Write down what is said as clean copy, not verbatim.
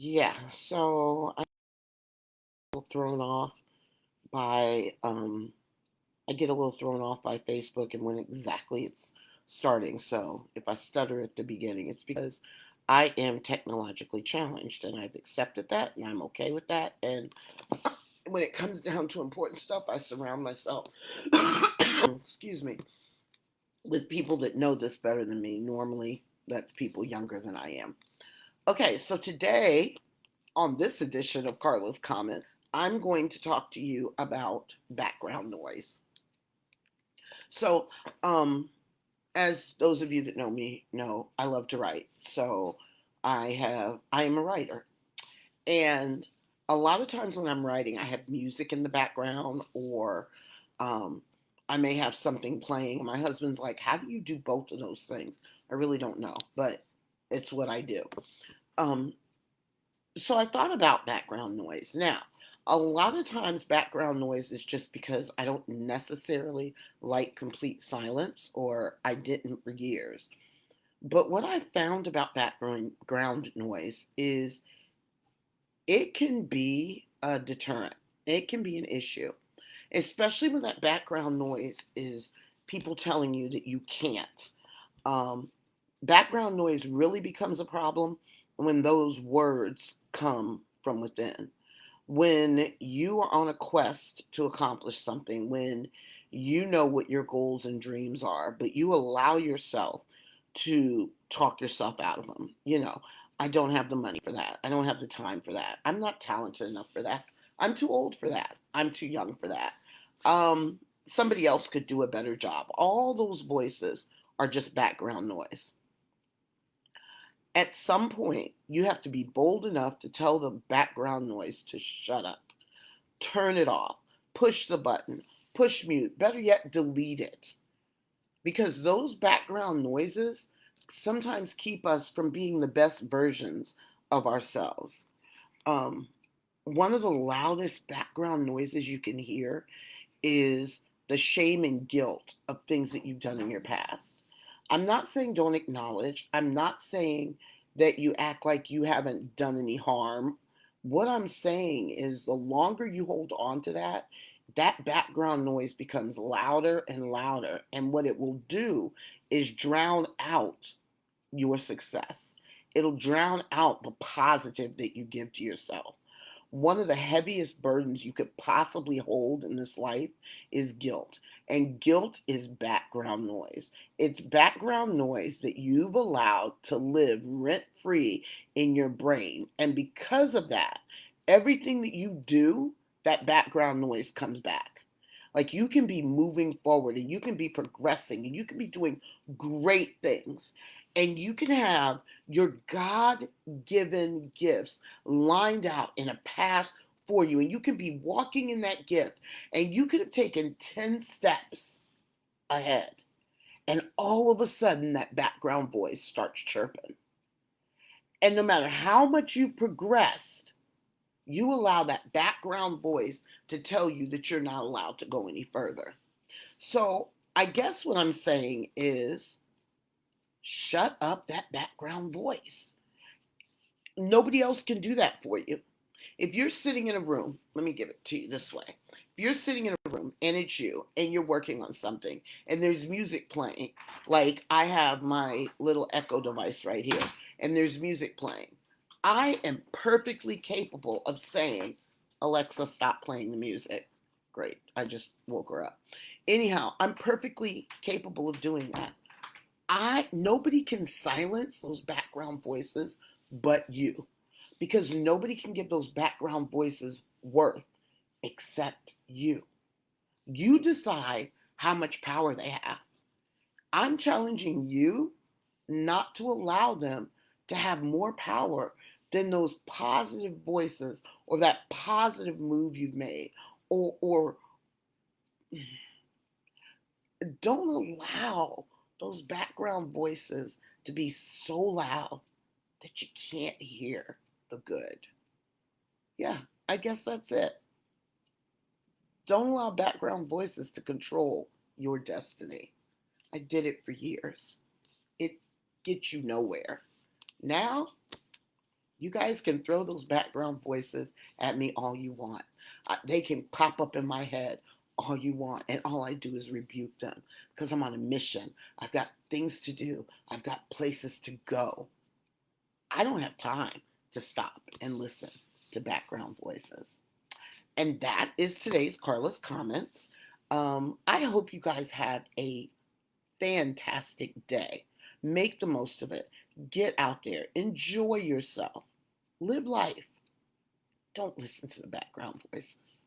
Yeah, so I'm a little thrown off by I get a little thrown off by Facebook and when exactly it's starting. So if I stutter at the beginning, it's because I am technologically challenged and I've accepted that and I'm okay with that. And when it comes down to important stuff, I surround myself, excuse me, with people that know this better than me. Normally, that's people younger than I am. Okay, so today on this edition of Carla's Comment, I'm going to talk to you about background noise. So, um, as those of you that know me know, I love to write. So, I am a writer, and a lot of times when I'm writing, I have music in the background, or um, I may have something playing. And my husband's like, "How do you do both of those things?" I really don't know, but it's what I do. Um, So I thought about background noise. Now, a lot of times background noise is just because I don't necessarily like complete silence or I didn't for years. But what I found about background noise is it can be a deterrent. It can be an issue, especially when that background noise is people telling you that you can't. Um, Background noise really becomes a problem when those words come from within. When you are on a quest to accomplish something, when you know what your goals and dreams are, but you allow yourself to talk yourself out of them. I don't have the money for that. I don't have the time for that. I'm not talented enough for that. I'm too old for that. I'm too young for that. Somebody else could do a better job. All those voices are just background noise. At some point, you have to be bold enough to tell the background noise to shut up, turn it off, push the button, push mute, better yet, delete it. Because those background noises sometimes keep us from being the best versions of ourselves. Um, One of the loudest background noises you can hear is the shame and guilt of things that you've done in your past. I'm not saying don't acknowledge. I'm not saying that you act like you haven't done any harm. What I'm saying is the longer you hold on to that, that background noise becomes louder and louder. And what it will do is drown out your success. It'll drown out the positive that you give to yourself. One of the heaviest burdens you could possibly hold in this life is guilt. And guilt is background noise. It's background noise that you've allowed to live rent free in your brain. And because of that, everything that you do, that background noise comes back. Like you can be moving forward and you can be progressing and you can be doing great things. And you can have your God given gifts lined out in a path for you. And you can be walking in that gift and you could have taken 10 steps ahead. And all of a sudden, that background voice starts chirping. And no matter how much you progressed, you allow that background voice to tell you that you're not allowed to go any further. So I guess what I'm saying is shut up that background voice. Nobody else can do that for you. If you're sitting in a room, let me give it to you this way. If you're sitting in a room and it's you and you're working on something and there's music playing, like I have my little Echo device right here and there's music playing, I am perfectly capable of saying, Alexa, stop playing the music. Great. I just woke her up. Anyhow, I'm perfectly capable of doing that. Nobody can silence those background voices but you, because nobody can give those background voices worth except you. You decide how much power they have. I'm challenging you not to allow them to have more power than those positive voices or that positive move you've made, or don't allow those background voices to be so loud that you can't hear the good. Yeah, I guess that's it. Don't allow background voices to control your destiny. I did it for years. It gets you nowhere. Now, You guys can throw those background voices at me all you want. They can pop up in my head all you want, and all I do is rebuke them because I'm on a mission. I've got things to do, I've got places to go. I don't have time to stop and listen to background voices. And that is today's Carla's Comments. I hope you guys have a fantastic day. Make the most of it. Get out there. Enjoy yourself. Live life. Don't listen to the background voices.